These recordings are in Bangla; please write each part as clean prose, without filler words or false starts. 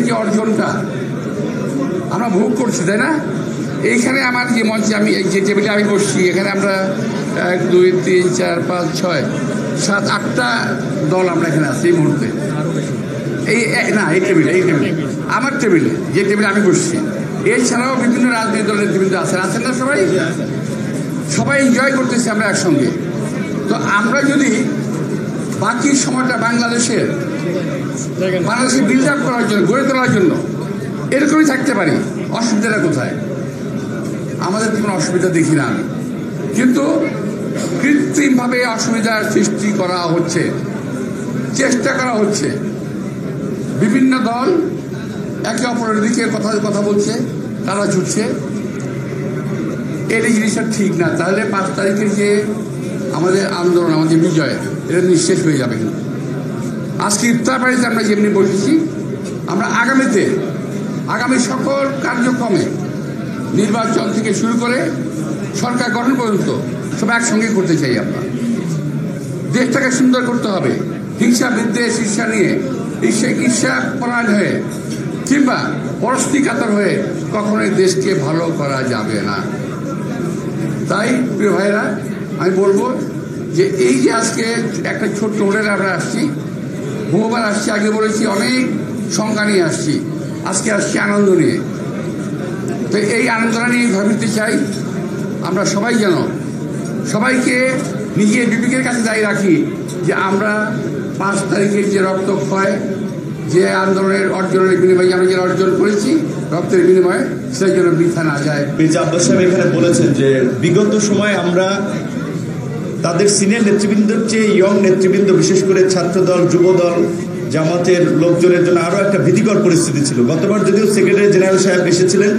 যে অর্জনটা আমরা ভোগ করছি, তাই না? এইখানে আমার যে মঞ্চে আমি যে টেবিলে আমি বসছি, এখানে আমরা 1 2 3 4 5 6 7 8টা দল আমরা এখানে আছি এই মুহূর্তে। এই টেবিলে আমার টেবিলে, যে টেবিলে আমি বসছি, এছাড়াও বিভিন্ন রাজনৈতিক দলের নেতৃবৃন্দ আছেন না? সবাই এনজয় করতেছি আমরা একসঙ্গে। তো আমরা যদি বাকি সময়টা বাংলাদেশে বিল্ড আপ করার জন্য, গড়ে তোলার জন্য এরকমই থাকতে পারি, অসুবিধাটা কোথায়? আমাদের কোনো অসুবিধা দেখি না আমি, কিন্তু কৃত্রিমভাবে অসুবিধার সৃষ্টি করা হচ্ছে, চেষ্টা করা হচ্ছে। বিভিন্ন দল একে অপরের দিকে কথা বলছে, তারা ছুটছে। এই জিনিসটা ঠিক না। তাহলে 5 তারিখের যে আমাদের আন্দোলন, আমাদের বিজয়, এটা নিঃশেষ হয়ে যাবে। কিন্তু আজকে ইফতার পার্টিতে আমরা যেমনি বসেছি, আমরা আগামী সকল কার্যক্রমে নির্বাচন থেকে শুরু করে সরকার গঠন পর্যন্ত সব একসঙ্গে করতে চাই। আমরা দেশটাকে সুন্দর করতে হবে। হিংসা বিদ্বেষ ঈর্ষা নিয়ে ঈর্ষা পরায়ণ হয়ে কিংবা পরস্তিকাতর হয়ে কখনোই দেশকে ভালো করা যাবে না। তাই প্রিয় ভাইরা, আমি বলবো যে এই যে আজকে একটা ছোট্ট হোটেলে আমরা আসছি, বহুবার আসছি, আগে বলেছি অনেক সংখ্যা নিয়ে আসছি, আজকে আসছি আনন্দ নিয়ে। তো এই আনন্দটা নিয়ে ভাবিতে চাই আমরা সবাই যেন সবাইকে নিজের বিবেকের কাছে দায়ী রাখি যে আমরা 5 তারিখের যে রক্তক্ষয়, যে আন্দোলনের অর্জনের বিনিময়ে আমরা যে অর্জন করেছি রক্তের বিনিময়ে, সেই জন্য বৃথা না যায়। মির্জা আব্বাস সাহেব এখানে বলেছেন যে বিগত সময় আমরা তাদের সিনিয়র নেতৃবৃন্দের চেয়ে ইয়ং নেতৃবৃন্দ, বিশেষ করে ছাত্রদল, যুবদল, জামাতের লোকজনের জন্য আরও একটা ভীতিকর পরিস্থিতি ছিল। গতবার যদিও সেক্রেটারি জেনারেল সাহেব এসেছিলেন,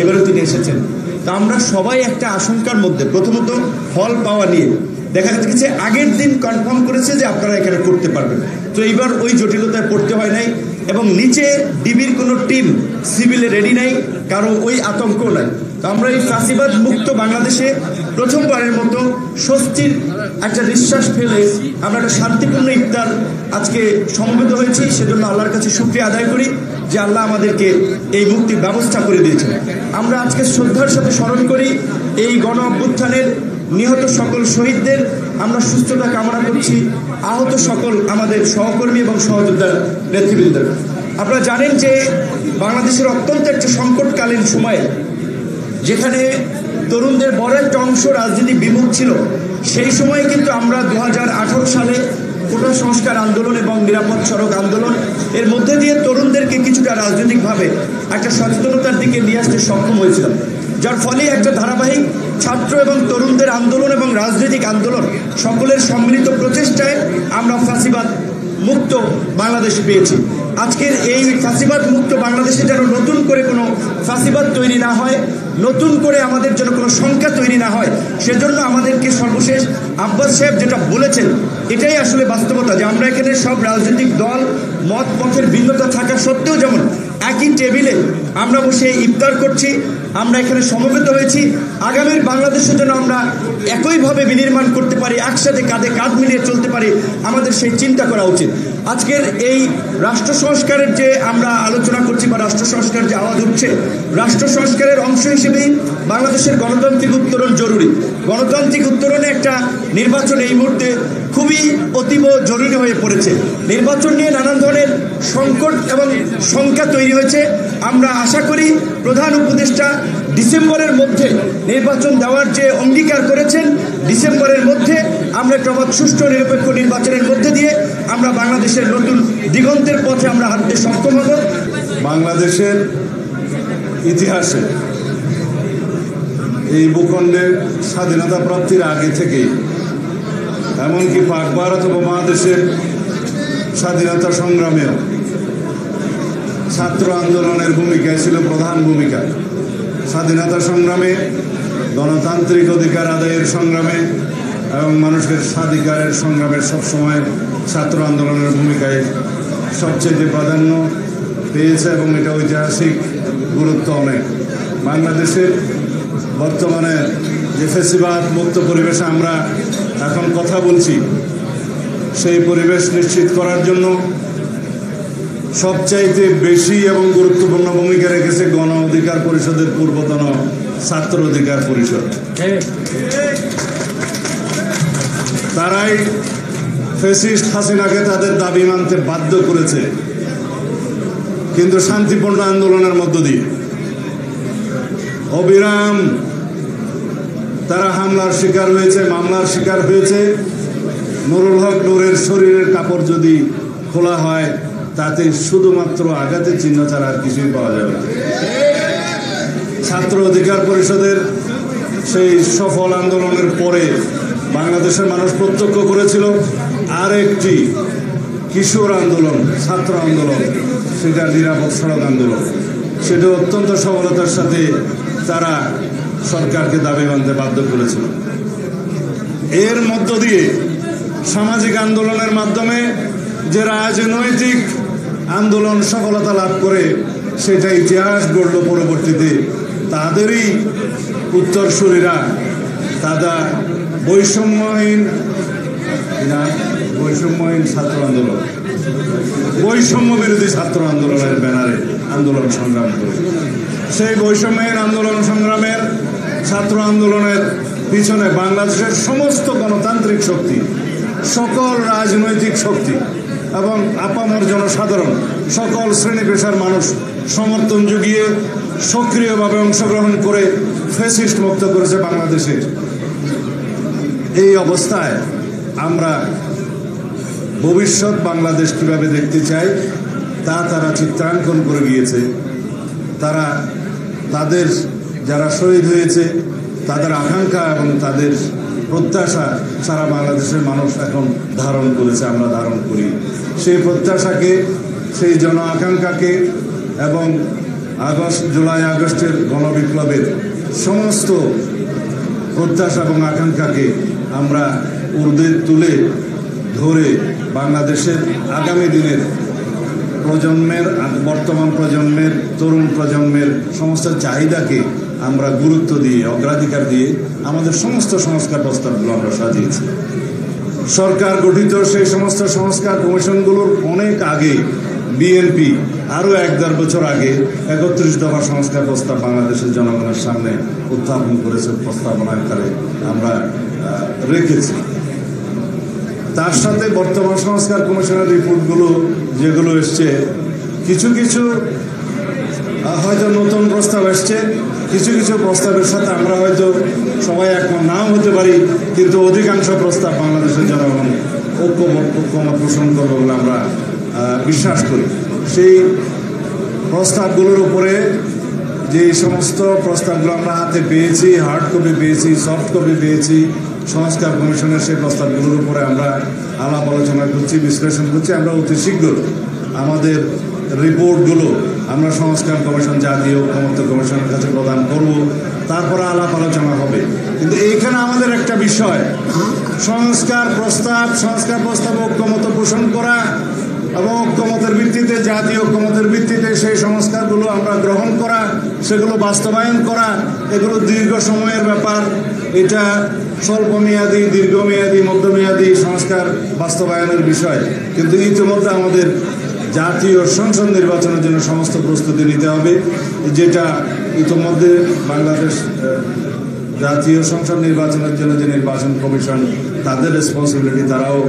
এবারেও তিনি এসেছেন। তা আমরা সবাই একটা আশঙ্কার মধ্যে, প্রথমত হল পাওয়া নিয়ে দেখা যাচ্ছে আগের দিন কনফার্ম করেছে যে আপনারা এখানে করতে পারবেন। তো এইবার ওই জটিলতায় পড়তে হয় নাই, এবং নিচে ডিবির কোনো টিম সিভিলে রেডি নাই, কারো ওই আতঙ্কও নাই। তো আমরা এই ফাঁসিবাদ মুক্ত বাংলাদেশে প্রথমবারের মতো স্বস্তির একটা নিঃশ্বাস ফেলে আমরা একটা শান্তিপূর্ণ ইফতার আজকে সমবেত হয়েছি। সেজন্য আল্লাহর কাছে শুকরিয়া আদায় করি যে আল্লাহ আমাদেরকে এই মুক্তির ব্যবস্থা করে দিয়েছেন। আমরা আজকে শ্রদ্ধার সাথে স্মরণ করি এই গণ অভ্যুত্থানের নিহত সকল শহীদদের, আমরা সুস্থতা কামনা করছি আহত সকল আমাদের সহকর্মী এবং সহযোদ্ধা নেতৃবৃন্দের। আপনারা জানেন যে বাংলাদেশের অত্যন্ত একটা সংকটকালীন সময়ে, যেখানে তরুণদের বড় একটা অংশ রাজনীতি বিমুখ ছিল, সেই সময়ে কিন্তু আমরা 2018 সালে কোটা সংস্কার আন্দোলন এবং নিরাপদ সড়ক আন্দোলন এর মধ্যে দিয়ে তরুণদেরকে কিছুটা রাজনৈতিকভাবে একটা সচেতনতার দিকে নিয়ে আসতে সক্ষম হয়েছিলাম, যার ফলে একটা ধারাবাহিক ছাত্র এবং তরুণদের আন্দোলন এবং রাজনৈতিক আন্দোলন সকলের সম্মিলিত প্রচেষ্টায় আমরা ফাঁসিবাদ মুক্ত বাংলাদেশ পেয়েছি। আজকের এই ফাঁসিবাদ মুক্ত বাংলাদেশে যেন নতুন করে কোনো ফাঁসিবাদ তৈরি না হয়, নতুন করে আমাদের যেন কোনো সংখ্যা তৈরি না হয়, সেজন্য আমাদেরকে সর্বশেষ আব্বাস সাহেব যেটা বলেছেন এটাই আসলে বাস্তবতা, যে আমরা এখানে সব রাজনৈতিক দল মত পথের ভিন্নতা থাকা সত্ত্বেও যেমন একই টেবিলে আমরা বসে ইফতার করছি, আমরা এখানে সমবেত হয়েছি। আগামীর বাংলাদেশে যেন আমরা একইভাবে বিনির্মাণ করতে পারি, একসাথে কাঁধে কাঁধ মিলিয়ে চলতে পারি, আমাদের সেই চিন্তা করা উচিত। আজকের এই রাষ্ট্র সংস্কারের যে আমরা আলোচনা করছি বা রাষ্ট্র সংস্কার যে আওয়াজ উঠছে, রাষ্ট্র সংস্কারের অংশ হিসেবেই বাংলাদেশের গণতান্ত্রিক উত্তরণ জরুরি। গণতান্ত্রিক উত্তরণে একটা নির্বাচন এই মুহূর্তে খুবই অতীব জরুরি হয়ে পড়েছে। নির্বাচন নিয়ে নানান ধরনের সংকট এবং সংখ্যা তৈরি হয়েছে। আমরা আশা করি প্রধান উপদেষ্টা ডিসেম্বরের মধ্যে নির্বাচন দেওয়ার যে অঙ্গীকার করেছেন, ডিসেম্বরের মধ্যে আমরা একটা সুষ্ঠু নিরপেক্ষ নির্বাচনের মধ্যে দিয়ে আমরা বাংলাদেশের নতুন দিগন্তের পথে আমরা হাঁটতে সক্ষম হব। বাংলাদেশের ইতিহাসে এই ভূখণ্ডের স্বাধীনতা প্রাপ্তির আগে থেকেই, এমনকি পাক ভারত উপমহাদেশের স্বাধীনতা সংগ্রামেও ছাত্র আন্দোলনের ভূমিকায় ছিল প্রধান ভূমিকা। স্বাধীনতা সংগ্রামে, গণতান্ত্রিক অধিকার আদায়ের সংগ্রামে এবং মানুষের স্বাধিকারের সংগ্রামে সবসময় ছাত্র আন্দোলনের ভূমিকায় সবচেয়ে প্রাধান্য পেয়েছে এবং এটা ঐতিহাসিক গুরুত্ব অনেক। বাংলাদেশের বর্তমানে যে ফ্যাসিবাদ মুক্ত পরিবেশে আমরা এখন কথা বলছি, সেই পরিবেশ নিশ্চিত করার জন্য সবচাইতে বেশি এবং গুরুত্বপূর্ণ ভূমিকা রেখেছে গণ অধিকার পরিষদের পূর্বতন ছাত্র অধিকার পরিষদ। তারাই ফ্যাসিস্ট হাসিনাকে তাদের দাবি মানতে বাধ্য করেছে, কিন্তু শান্তিপূর্ণ আন্দোলনের মধ্য দিয়ে। অবিরাম তারা হামলার শিকার হয়েছে, মামলার শিকার হয়েছে। নুরুল হক নূরের শরীরের কাপড় যদি খোলা হয় তাতে শুধুমাত্র আঘাতের চিহ্ন ছাড়া আর কিছুই পাওয়া যাবে না। ছাত্র অধিকার পরিষদের সেই সফল আন্দোলনের পরে বাংলাদেশের মানুষ প্রত্যক্ষ করেছিল আর একটি কিশোর আন্দোলন, ছাত্র আন্দোলন, সেটা নিরাপদ সড়ক আন্দোলন। সেটা অত্যন্ত সফলতার সাথে তারা সরকারকে দাবি মানতে বাধ্য করেছিল। এর মধ্য দিয়ে সামাজিক আন্দোলনের মাধ্যমে যে রাজনৈতিক আন্দোলন সফলতা লাভ করে সেটা ইতিহাস গড়ল পরবর্তীতে। তাদেরই উত্তরসূরিরা তারা বৈষম্যহীন ছাত্র আন্দোলন, বৈষম্য বিরোধী ছাত্র আন্দোলনের ব্যানারে আন্দোলন সংগ্রাম করে। সেই বৈষম্যহীন আন্দোলন সংগ্রামের ছাত্র আন্দোলনের পিছনে বাংলাদেশের সমস্ত গণতান্ত্রিক শক্তি, সকল রাজনৈতিক শক্তি এবং আপামর জনসাধারণ, সকল শ্রেণী পেশার মানুষ সমর্থন জুগিয়ে সক্রিয়ভাবে অংশগ্রহণ করে ফ্যাসিস্ট মুক্ত করেছে বাংলাদেশে। এই অবস্থায় আমরা ভবিষ্যৎ বাংলাদেশ কিভাবে দেখতে চাই তা তারা চিত্রাঙ্কন করে গিয়েছে। তারা তাদের যারা শহীদ হয়েছে তাদের আকাঙ্ক্ষা এবং তাদের প্রত্যাশা সারা বাংলাদেশের মানুষ এখন ধারণ করেছে, আমরা ধারণ করি। সেই প্রত্যাশাকে, সেই জন আকাঙ্ক্ষাকে এবং জুলাই আগস্টের গণবিপ্লবের সমস্ত প্রত্যাশা এবং আকাঙ্ক্ষাকে আমরা ঊর্ধ্বে তুলে ধরে বাংলাদেশের আগামী দিনের প্রজন্মের, বর্তমান প্রজন্মের, তরুণ প্রজন্মের সমস্ত চাহিদাকে আমরা গুরুত্ব দিয়ে, অগ্রাধিকার দিয়ে আমাদের সমস্ত সংস্কার প্রস্তাবগুলো আমরা সাজিয়েছি। সরকার গঠিত সেই সমস্ত সংস্কার কমিশনগুলোর অনেক আগে বিএনপি আরও 1-1.5 বছর আগে 31 দফা সংস্কার প্রস্তাব বাংলাদেশের জনগণের সামনে উত্থাপন করেছে, প্রস্তাবনা আকারে আমরা রেখেছি। তার সাথে বর্তমান সংস্কার কমিশনের রিপোর্টগুলো যেগুলো এসছে, কিছু কিছু হয়তো নতুন প্রস্তাব এসছে, কিছু কিছু প্রস্তাবের সাথে আমরা হয়তো সবাই একমত নাও হতে পারি, কিন্তু অধিকাংশ প্রস্তাব বাংলাদেশের জনগণ ঐক্যমত পোষণ করবে বলে আমরা বিশ্বাস করি। সেই প্রস্তাবগুলোর উপরে যে সমস্ত প্রস্তাবগুলো আমরা হাতে পেয়েছি, হার্ড কপি পেয়েছি, সফট কপি পেয়েছি সংস্কার কমিশনের, সেই প্রস্তাবগুলোর উপরে আমরা আলাপ আলোচনা করছি, বিশ্লেষণ করছি। আমরা অতি শীঘ্র আমাদের রিপোর্টগুলো আমরা সংস্কার কমিশন, জাতীয় ঐক্যমত্য কমিশনের কাছে প্রদান করব, তারপরে আলাপ আলোচনা হবে। কিন্তু এইখানে আমাদের একটা বিষয়, সংস্কার প্রস্তাব ঐক্যমত পোষণ করা এবং ঐক্যমতের ভিত্তিতে, জাতীয় ঐক্যমতের ভিত্তিতে সেই সংস্কারগুলো আমরা গ্রহণ করা, সেগুলো বাস্তবায়ন করা, এগুলো দীর্ঘ সময়ের ব্যাপার। এটা স্বল্পমেয়াদী, দীর্ঘমেয়াদী, মধ্যমেয়াদী সংস্কার বাস্তবায়নের বিষয়। কিন্তু ইতিমধ্যে আমাদের জাতীয় সংসদ নির্বাচনের জন্য সমস্ত প্রস্তুতি নিতে হবে, যেটা ইতিমধ্যে বাংলাদেশ জাতীয় সংসদ নির্বাচনের জন্য যে নির্বাচন কমিশন, তাদের রেসপন্সিবিলিটি, তারাও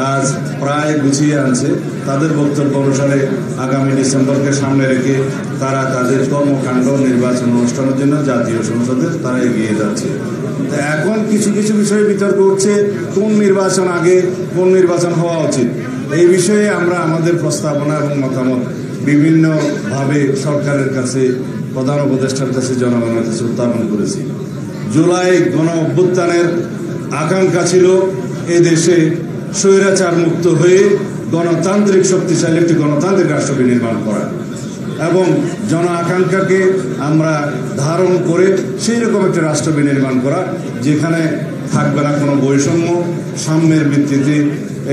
কাজ প্রায় গুছিয়ে আনছে। তাদের বক্তব্য অনুসারে আগামী ডিসেম্বরকে সামনে রেখে তারা তাদের কর্মকাণ্ড নির্বাচন অনুষ্ঠানের জন্য জাতীয় সংসদে তারা এগিয়ে যাচ্ছে। এখন কিছু কিছু বিষয়ে বিতর্ক উঠছে, কোন নির্বাচন আগে, কোন নির্বাচন হওয়া উচিত। এই বিষয়ে আমরা আমাদের প্রস্তাবনা এবং মতামত বিভিন্নভাবে সরকারের কাছে, প্রধান উপদেষ্টার কাছে, জনগণের কাছে উত্থাপন করেছি। জুলাই গণ অভ্যুত্থানের আকাঙ্ক্ষা ছিল এই দেশে স্বৈরাচার মুক্ত হয়ে গণতান্ত্রিক শক্তিশালী একটি গণতান্ত্রিক রাষ্ট্র বিনির্মাণ করা এবং জন আকাঙ্ক্ষাকে আমরা ধারণ করে সেই রকম একটি রাষ্ট্র বিনির্মাণ করা, যেখানে থাকবে না কোনো বৈষম্য, সাম্যের ভিত্তিতে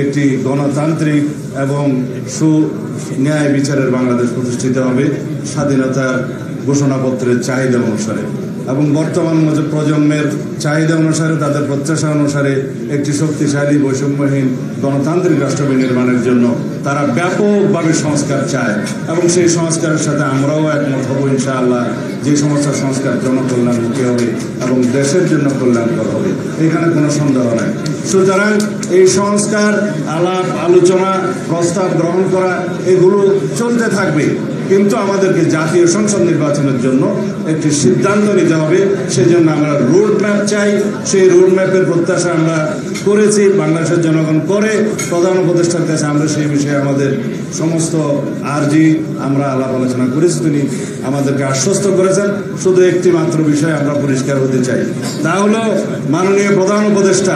একটি গণতান্ত্রিক এবং ন্যায় বিচারের বাংলাদেশ প্রতিষ্ঠিত হবে স্বাধীনতার ঘোষণাপত্রের চাহিদা অনুসারে। এবং বর্তমান প্রজন্মের চাহিদা অনুসারে, তাদের প্রত্যাশা অনুসারে একটি শক্তিশালী বৈষম্যহীন গণতান্ত্রিক রাষ্ট্র নির্মাণের জন্য তারা ব্যাপকভাবে সংস্কার চায় এবং সেই সংস্কারের সাথে আমরাও একমত হব ইনশাআল্লাহ। যে সমস্ত সংস্কার জনকল্যাণমুখী হবে এবং দেশের জন্য কল্যাণকর হবে, এখানে কোনো সন্দেহ নাই। সুতরাং এই সংস্কার, আলাপ আলোচনা, প্রস্তাব গ্রহণ করা এগুলো চলতে থাকবে, কিন্তু আমাদেরকে জাতীয় সংসদ নির্বাচনের জন্য একটি সিদ্ধান্ত নিতে হবে। সেজন্য আমরা রোড ম্যাপ চাই। সেই রোড ম্যাপের প্রত্যাশা আমরা করেছি, বাংলাদেশের জনগণ করে। প্রধান উপদেষ্টার কাছে আমরা সেই বিষয়ে আমাদের সমস্ত আর্জি আমরা আলাপ আলোচনা করেছি, তিনি আমাদেরকে আশ্বস্ত করেছেন। শুধু একটি মাত্র বিষয় আমরা পরিষ্কার হতে চাই, তা হলো মাননীয় প্রধান উপদেষ্টা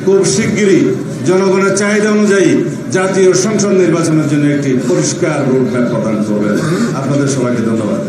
খুব শিগগিরই জনগণের চাহিদা অনুযায়ী জাতীয় সংসদ নির্বাচনের জন্য একটি পরিষ্কার রোড ম্যাপ প্রদান করবেন। আপনাদের সবাইকে ধন্যবাদ।